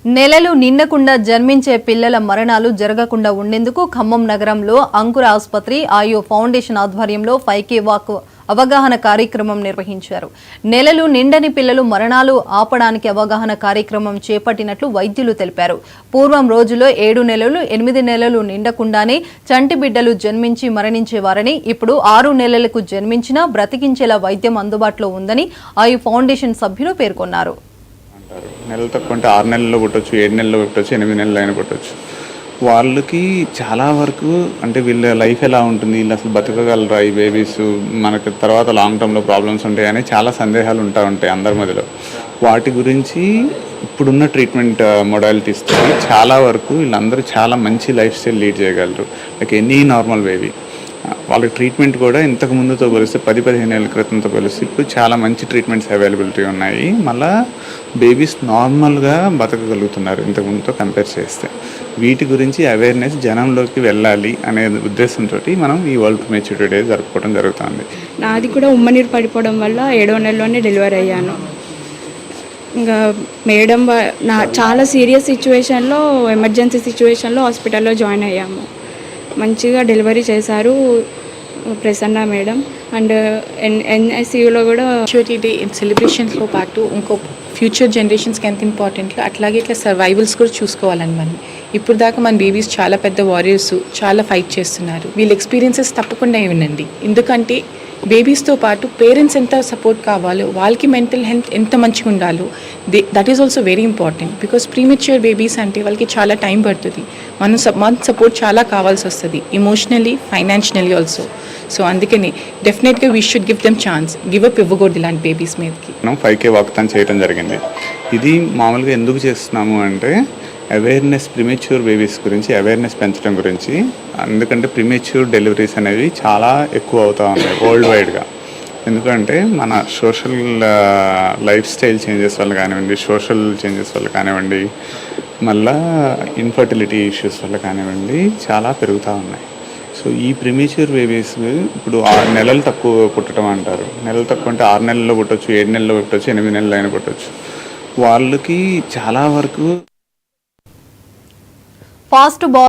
నెలలు నిండకుండా జన్మించే పిల్లల మరణాలు జరగకుండా ఉండేందుకు ఖమ్మం నగరంలో అంకుర ఆసుపత్రి ఆయు ఫౌండేషన్ ఆధ్వర్యంలో 5K వాక్ అవగాహన కార్యక్రమం నిర్వహించారు. నెలలు నిండని పిల్లలు మరణాలు ఆపడానికి అవగాహన కార్యక్రమం చేపట్టినట్లు వైద్యులు తెలిపారు. పూర్వం రోజుల్లో 7 నెలలు 8 నెలలు నిండకుండానే చంటి బిడ్డలు జన్మించి మరణించేవారని, ఇప్పుడు 6 నెలలకు జన్మించినా బ్రతికించేలా వైద్యం అందుబాటులో ఉందని ఆయు ఫౌండేషన్ సభ్యులు పేర్కొన్నారు. నెలలు తక్కువ అంటే 6 నెలల్లో పుట్టవచ్చు, 7 నెలల్లో పుట్టవచ్చు, 8 నెలలు అయినా పుట్టవచ్చు. వాళ్ళకి చాలా వరకు అంటే వీళ్ళ లైఫ్ ఎలా ఉంటుంది, వీళ్ళు అసలు బతకగలరా ఈ బేబీస్, మనకు తర్వాత లాంగ్ టర్మ్లో ప్రాబ్లమ్స్ ఉంటాయని చాలా సందేహాలు ఉంటాయి అందరి మధ్యలో. వాటి గురించి ఇప్పుడున్న ట్రీట్మెంట్ మొడాలిటీస్తో చాలా వరకు వీళ్ళందరూ చాలా మంచి లైఫ్ స్టైల్ లీడ్ చేయగలరు. Like any normal baby. వాళ్ళ ట్రీట్మెంట్ కూడా ఇంతకు ముందుతో పోలిస్తే 10-15 ఏళ్ళ క్రితంతో పోలిస్తే ఇప్పుడు చాలా మంచి ట్రీట్మెంట్స్ అవైలబిలిటీ ఉన్నాయి. మళ్ళీ బేబీస్ నార్మల్గా బతకగలుగుతున్నారు ఇంతకుముందుతో కంపేర్ చేస్తే. వీటి గురించి అవేర్నెస్ జనంలోకి వెళ్ళాలి అనే ఉద్దేశంతో మనం ఈ వరల్డ్ ప్రిమేచ్యూర్ డే జరుపుకోవడం జరుగుతుంది. నాది కూడా ఉమ్మనీరు పడిపోవడం వల్ల 7వ నెలలోనే డెలివరీ అయ్యాను. ఇంకా మేడం చాలా సీరియస్ సిచ్యువేషన్లో, ఎమర్జెన్సీ సిచ్యువేషన్లో హాస్పిటల్లో జాయిన్ అయ్యాము. మంచిగా డెలివరీ చేశారు ప్రసన్న మేడం. అండ్ ఎన్ఐసియూలో కూడా మెచ్యూరిటీ డే సెలబ్రేషన్స్లో పాటు ఇంకో ఫ్యూచర్ జనరేషన్స్కి ఎంత ఇంపార్టెంట్లో అట్లాగే ఇట్లా సర్వైవల్స్ కూడా చూసుకోవాలని మనం. ఇప్పుడు దాకా మన బేబీస్ చాలా పెద్ద వారియర్స్, చాలా ఫైట్ చేస్తున్నారు. వీళ్ళ ఎక్స్పీరియన్సెస్ తప్పకుండా వినండి. ఎందుకంటే బేబీస్తో పాటు పేరెంట్స్ ఎంత సపోర్ట్ కావాలో, వాళ్ళకి మెంటల్ హెల్త్ ఎంత మంచిగా ఉండాలో that is also very important. Because premature babies అంటే వాళ్ళకి చాలా టైం పడుతుంది. మన సపోర్ట్ చాలా కావాల్సి వస్తుంది, ఇమోషనలీ, ఫైనాన్షియలీ ఆల్సో. సో అందుకని డెఫినెట్గా we should give them chance. Give up ఇవ్వకూడదు ఇలాంటి బేబీస్ మీదకి. మనం 5K వాక్ తను చేయడం జరిగింది. ఇది మామూలుగా ఎందుకు చేస్తున్నాము అంటే అవేర్నెస్, ప్రిమేచ్యూర్ బేబీస్ గురించి అవేర్నెస్ పెంచడం గురించి. ఎందుకంటే ప్రిమేచ్యూర్ డెలివరీస్ అనేవి చాలా ఎక్కువ అవుతూ ఉన్నాయి వరల్డ్ వైడ్గా. ఎందుకంటే మన సోషల్ లైఫ్ స్టైల్ చేంజెస్ వల్ల కానివ్వండి, సోషల్ చేంజెస్ వల్ల కానివ్వండి, మళ్ళా ఇన్ఫర్టిలిటీ ఇష్యూస్ వల్ల కానివ్వండి చాలా పెరుగుతూ ఉన్నాయి. సో ఈ ప్రిమేచ్యూర్ బేబీస్ ఇప్పుడు 6 నెలలు తక్కువ పుట్టడం అంటారు. నెలలు తక్కువ అంటే 6 నెలల్లో పుట్టవచ్చు, 7 నెలల్లో పుట్టవచ్చు, 8 నెలలు అయినా పుట్టవచ్చు. వాళ్ళకి చాలా వరకు ఫాస్ట్